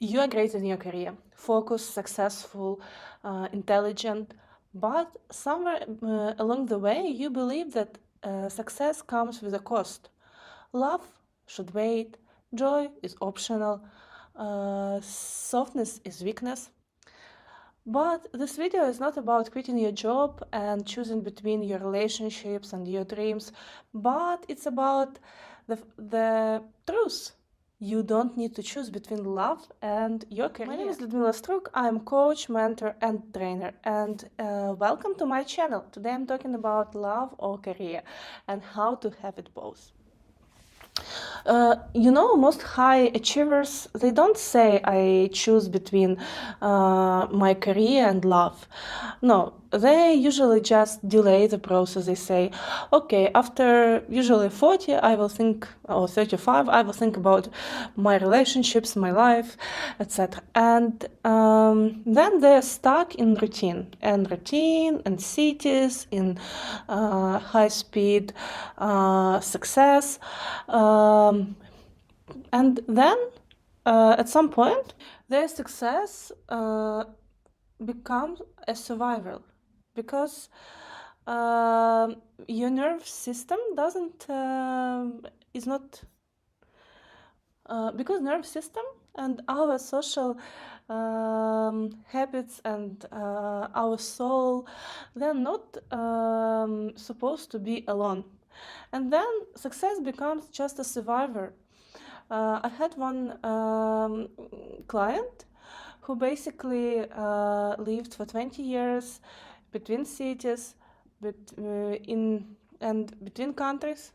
You are great in your career, focused, successful, intelligent, but somewhere along the way you believe that success comes with a cost. Love should wait, joy is optional, softness is weakness. But this video is not about quitting your job and choosing between your relationships and your dreams, but it's about the truth. You don't need to choose between love and your career. My name is Ludmila Struk. I'm coach, mentor, and trainer. And welcome to my channel. Today I'm talking about love or career and how to have it both. Most high achievers, they don't say I choose between my career and love. No, they usually just delay the process. They say, okay, after usually 40, I will think, or 35, I will think about my relationships, my life, etc. And then they're stuck in routine and cities, in high-speed success. And then at some point, their success becomes a survival because your nerve system is not because nerve system and our social habits and our soul, they're not supposed to be alone. And then success becomes just a survivor. I had one client who basically lived for 20 years between cities, between countries,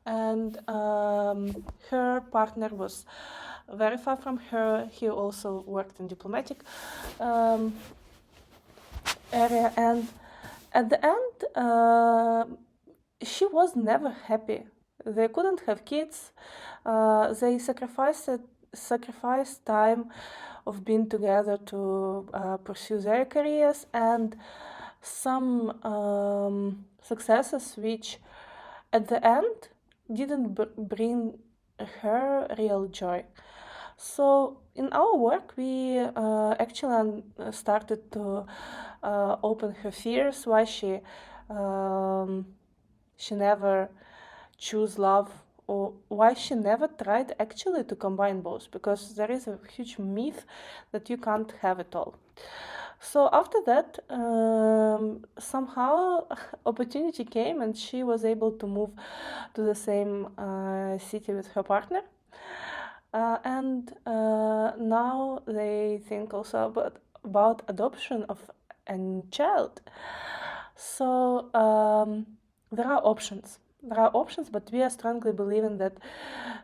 and her partner was very far from her. He also worked in diplomatic area, and at the end, she was never happy. They couldn't have kids. They sacrificed time of being together to pursue their careers, and some successes which at the end didn't bring her real joy. So in our work, we actually started to open her fears, why she never choose love, or why she never tried actually to combine both, because there is a huge myth that you can't have it all. So after that, somehow opportunity came and she was able to move to the same city with her partner. And now they think also about adoption of a child. So there are options. There are options, but we are strongly believing that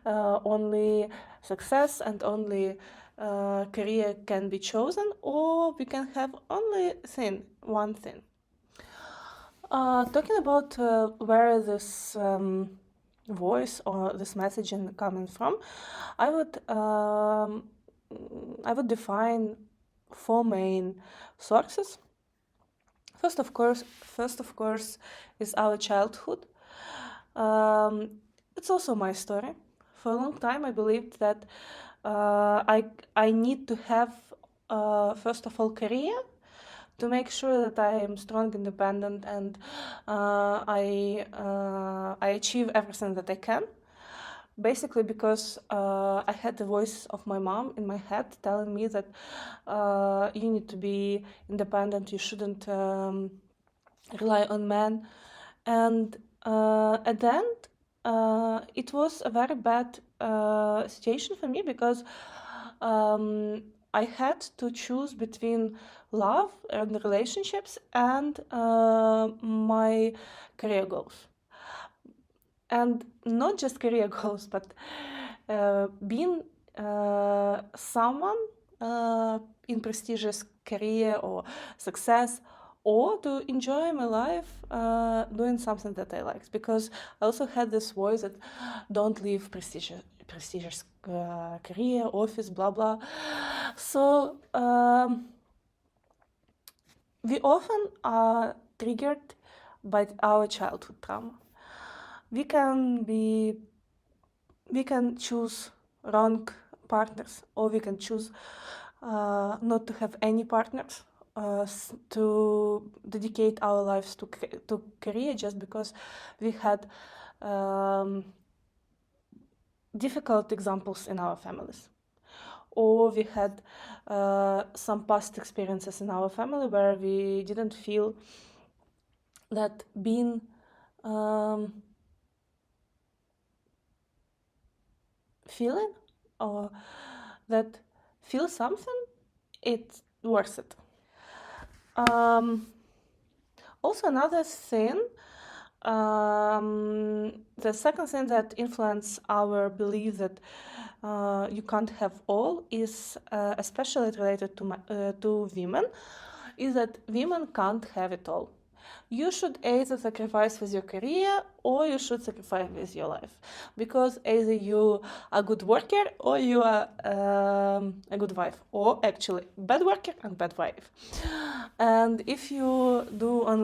only success and only career can be chosen, or we can have only one thing. Talking about where this voice or this messaging coming from, I would define 4 main sources. First of course, is our childhood. It's also my story. For a long time, I believed that I need to have first of all career to make sure that I am strong, independent, and I achieve everything that I can. Basically because I had the voice of my mom in my head telling me that you need to be independent, you shouldn't rely on men. And at the end, it was a very bad situation for me, because I had to choose between love and relationships and my career goals. And not just career goals, but being someone in prestigious career or success, or to enjoy my life doing something that I liked. Because I also had this voice that don't leave prestigious career, office, blah, blah. So we often are triggered by our childhood trauma. We can choose wrong partners, or we can choose not to have any partners, to dedicate our lives to career just because we had difficult examples in our families, or we had some past experiences in our family where we didn't feel that being feeling, or that feel something, it's worth it. Also, another thing, the second thing that influence our belief that you can't have all is especially related to women, is that women can't have it all. You should either sacrifice with your career or you should sacrifice with your life, because either you are a good worker or you are a good wife, or actually bad worker and bad wife. And if you do on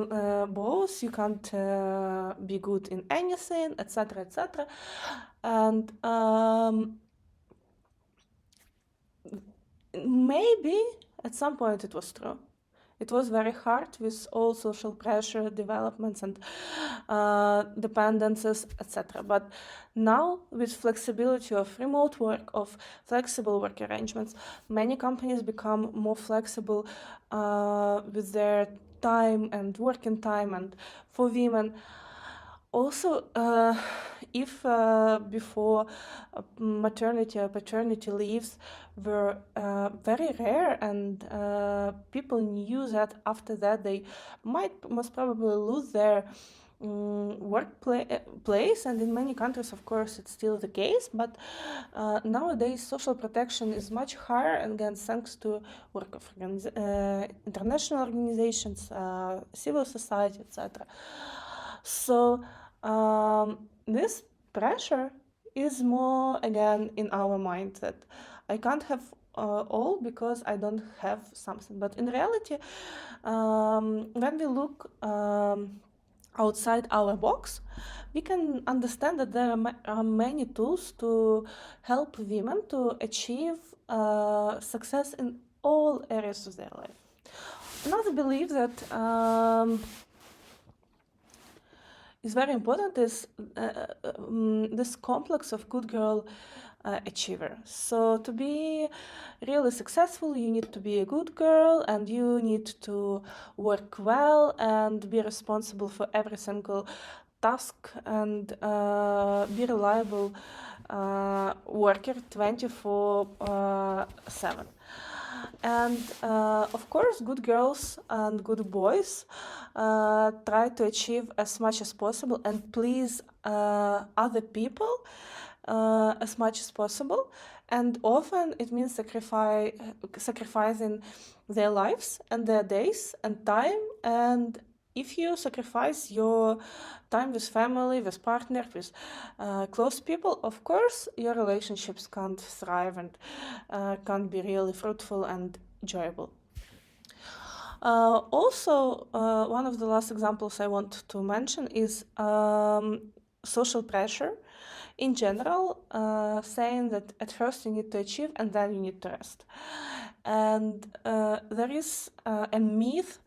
both, you can't be good in anything, etc., etc. And maybe at some point it was true. It was very hard with all social pressure, developments, and dependencies, etc. But now, with flexibility of remote work, of flexible work arrangements, many companies become more flexible with their time and working time, and for women. Also, if before maternity or paternity leaves were very rare, and people knew that after that they might most probably lose their workplace, and in many countries, of course, it's still the case, but nowadays social protection is much higher, and again, thanks to work of international organizations, civil society, etc. So this pressure is more again in our mind, that I can't have all because I don't have something. But in reality, when we look outside our box, we can understand that there are many tools to help women to achieve success in all areas of their life. Another belief that is very important is this complex of good girl achiever. So to be really successful, you need to be a good girl, and you need to work well and be responsible for every single task, and be reliable worker 24/7. And of course, good girls and good boys try to achieve as much as possible and please other people as much as possible. And often it means sacrificing their lives and their days and time. And if you sacrifice your time with family, with partner, with close people, of course, your relationships can't thrive and can't be really fruitful and enjoyable. Also, one of the last examples I want to mention is social pressure in general, saying that at first you need to achieve and then you need to rest. And there is a myth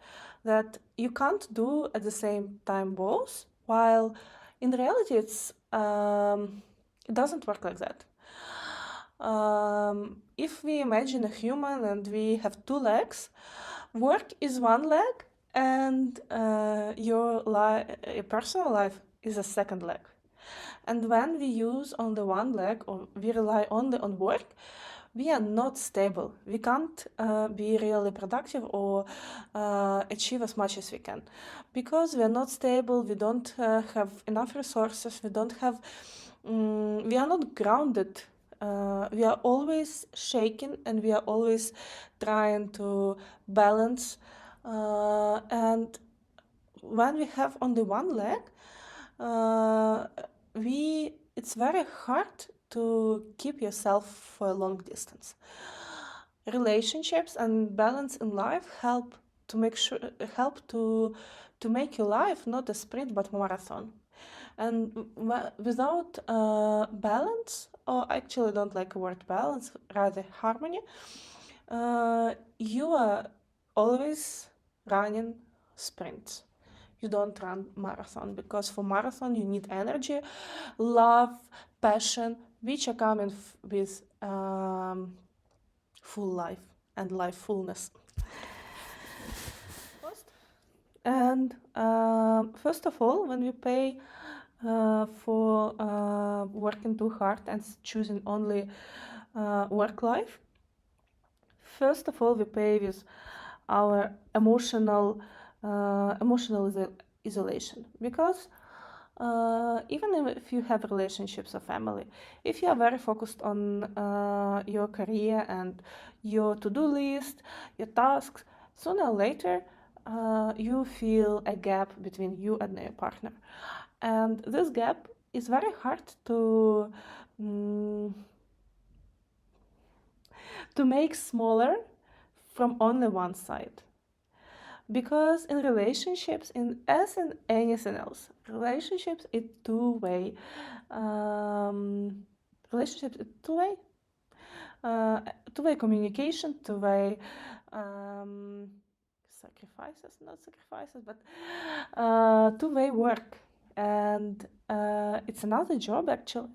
that you can't do at the same time both, while in reality it doesn't work like that. If we imagine a human and we have two legs, work is one leg and your personal life is a second leg. And when we use only one leg, or we rely only on work, we are not stable. We can't be really productive or achieve as much as we can, because we are not stable. We don't have enough resources. We don't have. We are not grounded. We are always shaking, and we are always trying to balance. And when we have only one leg, it's very hard to keep yourself for a long distance. Relationships and balance in life help to make your life not a sprint but a marathon. And without balance, or I actually don't like the word balance, rather harmony, you are always running sprints. You don't run marathon, because for marathon you need energy, love, passion, which are coming with full life and life fullness. And first of all, when we pay for working too hard and choosing only work life, first of all, we pay with our emotional isolation, because even if you have relationships or family, if you are very focused on your career and your to-do list, your tasks, sooner or later you feel a gap between you and your partner. And this gap is very hard mm, to make smaller from only one side. Because in relationships, as in anything else, relationships is two-way. Relationships is two-way. Two-way communication, two-way sacrifices, not sacrifices, but two-way work. And it's another job, actually.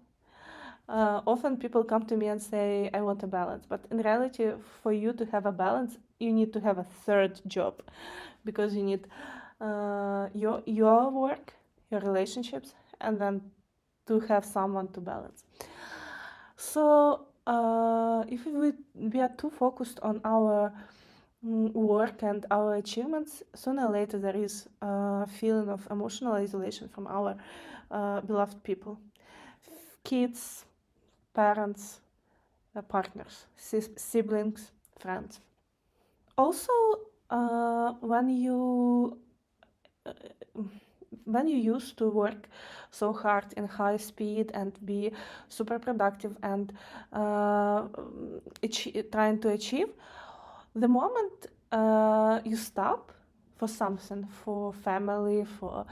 Often people come to me and say, I want a balance. But in reality, for you to have a balance, you need to have a third job, because you need your work, your relationships, and then to have someone to balance. So if we are too focused on our work and our achievements, sooner or later there is a feeling of emotional isolation from our beloved people, kids, parents, partners, siblings, friends. Also, when you used to work so hard in high speed and be super productive and trying to achieve, the moment you stop for something, for family, for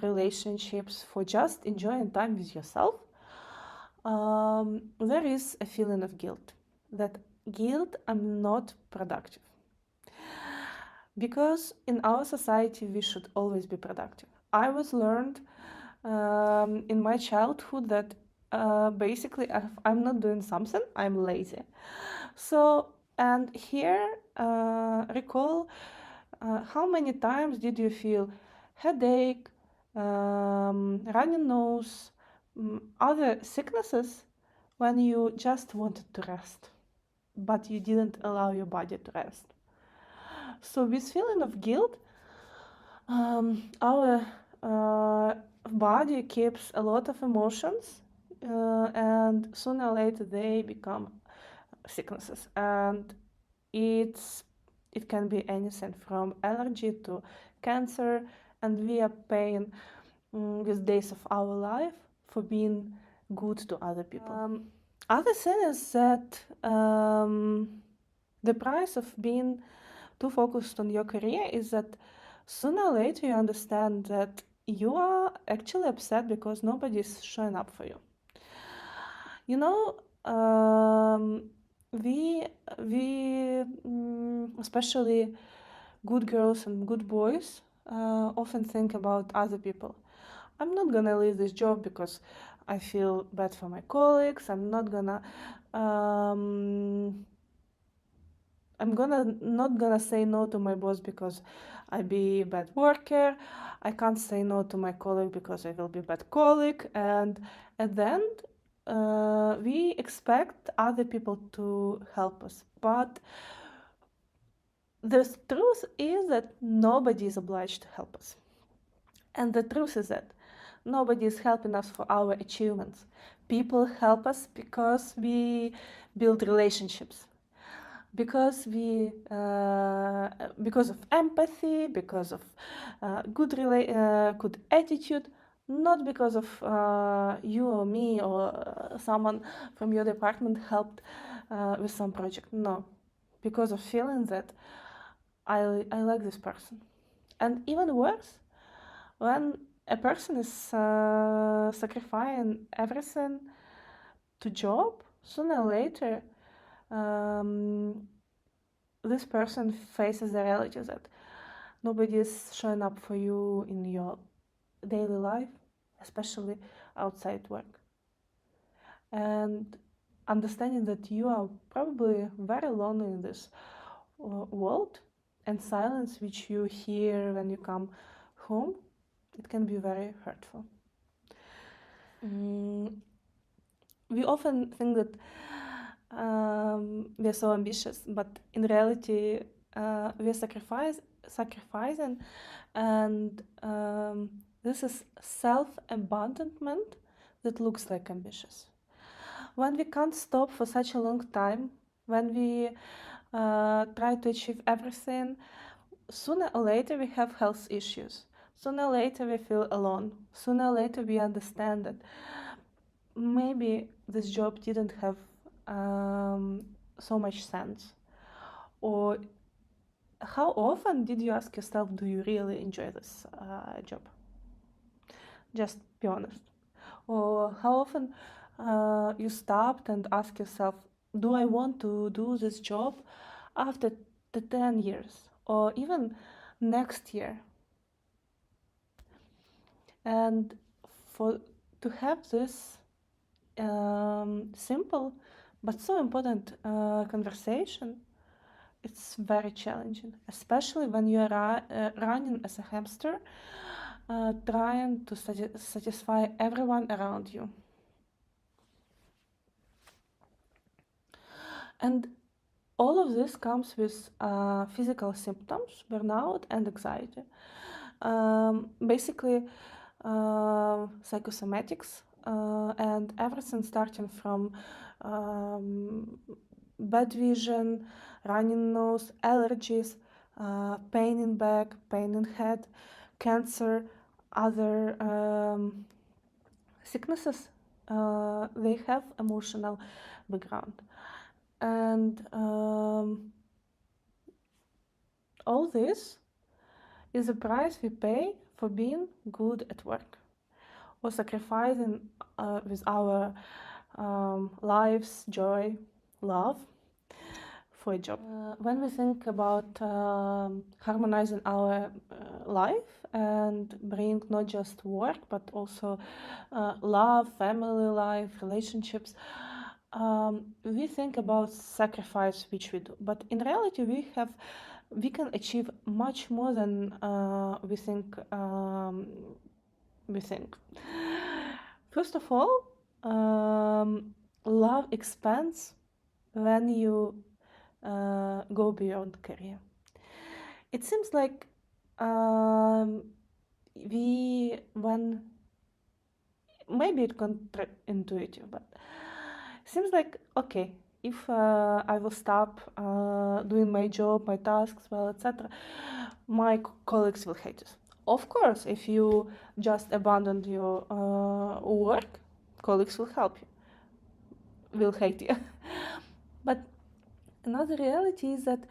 relationships, for just enjoying time with yourself, there is a feeling of guilt. That guilt, I'm not productive. Because in our society, we should always be productive. I was learned in my childhood that basically if I'm not doing something, I'm lazy. So, and here, recall how many times did you feel headache, running nose, other sicknesses when you just wanted to rest, but you didn't allow your body to rest. So this feeling of guilt, our body keeps a lot of emotions, and sooner or later they become sicknesses. And it can be anything from allergy to cancer, and we are paying these days of our life for being good to other people. Other thing is that the price of being too focused on your career is that sooner or later you understand that you are actually upset because nobody is showing up for you. You know, we especially good girls and good boys often think about other people. I'm not gonna leave this job because I feel bad for my colleagues. I'm not gonna not gonna say no to my boss because I be a bad worker. I can't say no to my colleague because I will be a bad colleague. And at the end, we expect other people to help us. But the truth is that nobody is obliged to help us. And the truth is that nobody is helping us for our achievements. People help us because we build relationships, because of empathy, because of good attitude, not because of you or me or someone from your department helped with some project. No, because of feeling that I like this person. And even worse, when a person is sacrificing everything to job, sooner or later, um, this person faces the reality that nobody is showing up for you in your daily life, especially outside work. And understanding that you are probably very lonely in this world, and silence which you hear when you come home, it can be very hurtful. We often think that we're so ambitious, but in reality, we're sacrificing, and this is self-abandonment that looks like ambitious. When we can't stop for such a long time, when we try to achieve everything, sooner or later we have health issues. Sooner or later we feel alone. Sooner or later we understand that maybe this job didn't have so much sense. Or how often did you ask yourself, do you really enjoy this job? Just be honest. Or how often you stopped and asked yourself, do I want to do this job after the 10 years or even next year? And to have this simple but so important conversation, it's very challenging, especially when you are running as a hamster, trying to satisfy everyone around you. And all of this comes with physical symptoms, burnout, and anxiety. Basically, psychosomatics and everything starting from bad vision, running nose, allergies, pain in back, pain in head, cancer, other sicknesses. They have emotional background. And all this is the price we pay for being good at work or sacrificing with our lives, joy, love for a job. When we think about harmonizing our life and bring not just work but also love, family life, relationships, we think about sacrifice which we do, but in reality we can achieve much more than we think. First of all, love expands when you go beyond career. It seems like when maybe it's counterintuitive, but seems like, okay, if I will stop doing my job, my tasks well, etc., my colleagues will hate us. Of course, if you just abandon your work, colleagues will hate you. But another reality is that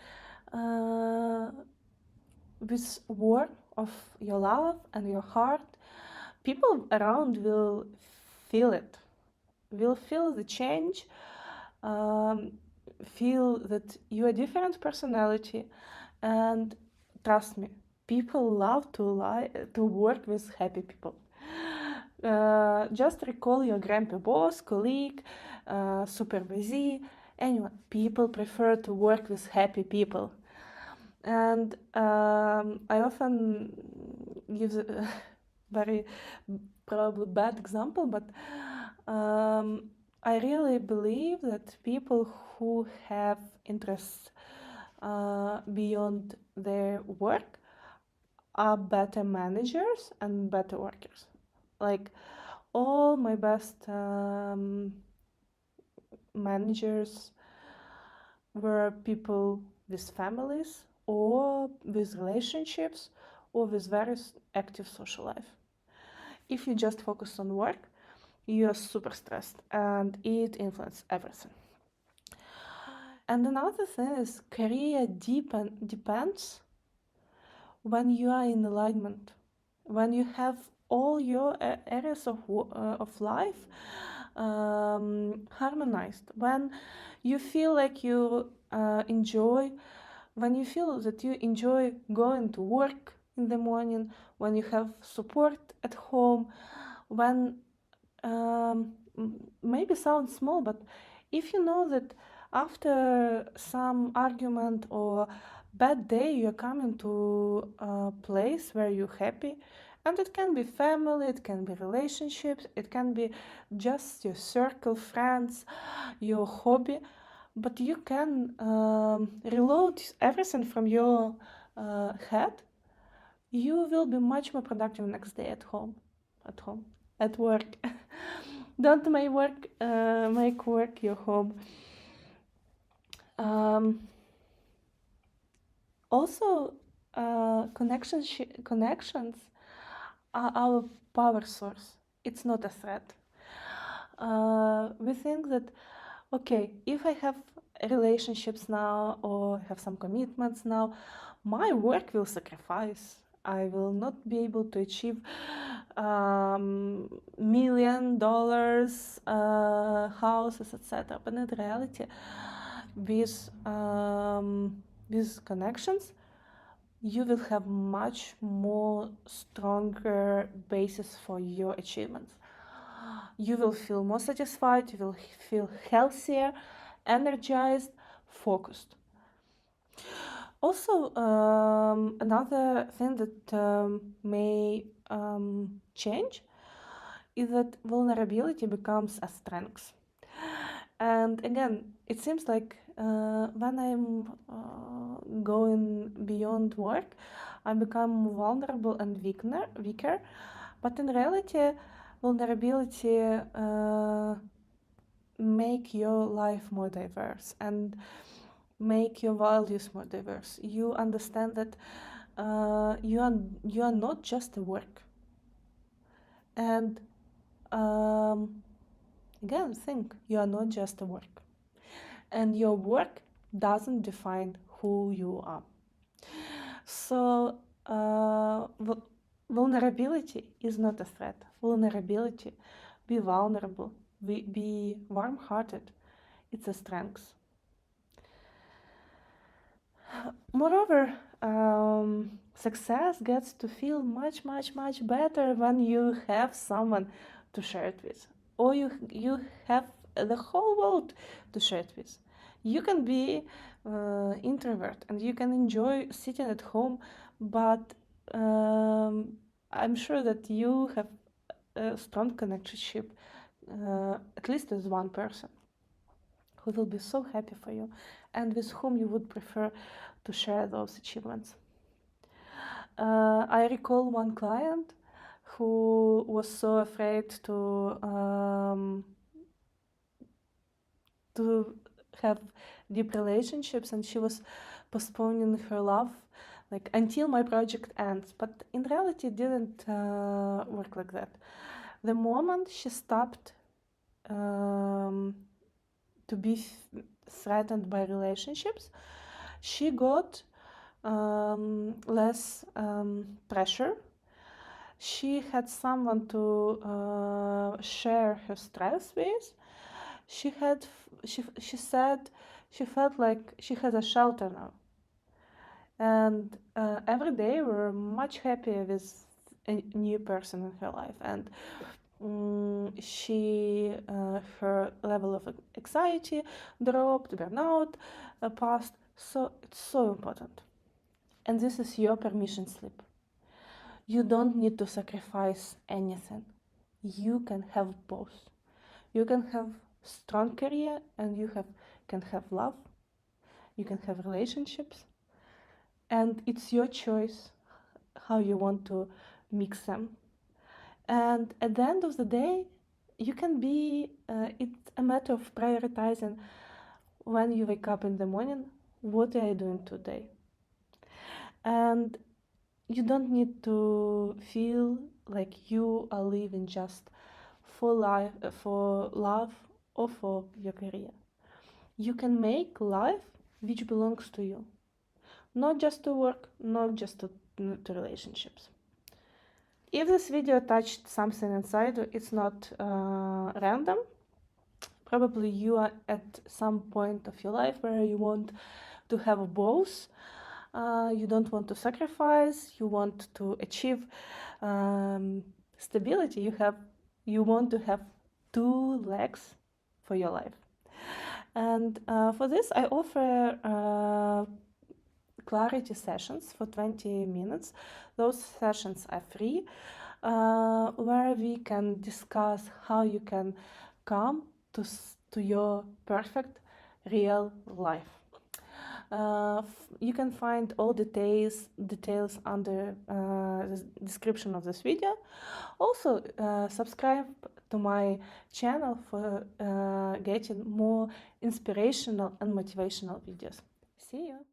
with work of your love and your heart, people around will feel it, will feel the change, feel that you're a different personality, and trust me, people love to work with happy people. Just recall your grumpy boss, colleague, supervisee, anyone. People prefer to work with happy people. And I often give a very probably bad example, but I really believe that people who have interests beyond their work are better managers and better workers. Like all my best managers were people with families or with relationships or with very active social life. If you just focus on work, you are super stressed and it influences everything. And another thing is career depends when you are in alignment, when you have all your areas of life harmonized. When you feel like you enjoy, when you feel that you enjoy going to work in the morning, when you have support at home, when maybe sounds small, but if you know that after some argument or bad day you're coming to a place where you're happy, and it can be family, it can be relationships, it can be just your circle, friends, your hobby, but you can reload everything from your head. You will be much more productive next day at home, at home, at work. Don't make work your home. Also, connections are our power source. It's not a threat. We think that, okay, if I have relationships now or have some commitments now, my work will sacrifice. I will not be able to achieve $1 million houses, etc. But in reality, with connections, you will have much more stronger basis for your achievements. You will feel more satisfied, you will feel healthier, energized, focused. Also, another thing that may change is that vulnerability becomes a strength. And again, it seems like when I'm going beyond work, I become vulnerable and weaker. But in reality, vulnerability make your life more diverse and make your values more diverse. You understand that you are not just a work. And again, think you are not just a work. And your work doesn't define who you are. So vulnerability is not a threat. Vulnerability, be vulnerable, be warm-hearted. It's a strength. Moreover, success gets to feel much, much, much better when you have someone to share it with, or you have the whole world to share it with. You can be introvert and you can enjoy sitting at home, but I'm sure that you have a strong connection, at least with one person who will be so happy for you and with whom you would prefer to share those achievements. I recall one client who was so afraid to have deep relationships, and she was postponing her love like until my project ends. But in reality, it didn't work like that. The moment she stopped to be threatened by relationships, she got less pressure. She had someone to share her stress with. She said she felt like she had a shelter now, and every day we're much happier with a new person in her life, and her level of anxiety dropped, burnout passed. So it's so important. And this is your permission slip. You don't need to sacrifice anything. You can have both. You can have strong career and you can have love. You can have relationships. And it's your choice how you want to mix them. And at the end of the day, you can be, it's a matter of prioritizing when you wake up in the morning, what are you doing today? And you don't need to feel like you are living just for life, for love, or for your career. You can make life which belongs to you, not just to work, not just to relationships. If this video touched something inside you, it's not random. Probably you are at some point of your life where you want to have both. You don't want to sacrifice, you want to achieve stability. You want to have two legs for your life. And for this, I offer clarity sessions for 20 minutes. Those sessions are free, where we can discuss how you can come to your perfect real life. You can find all details under the description of this video. Also, subscribe to my channel for getting more inspirational and motivational videos. See you!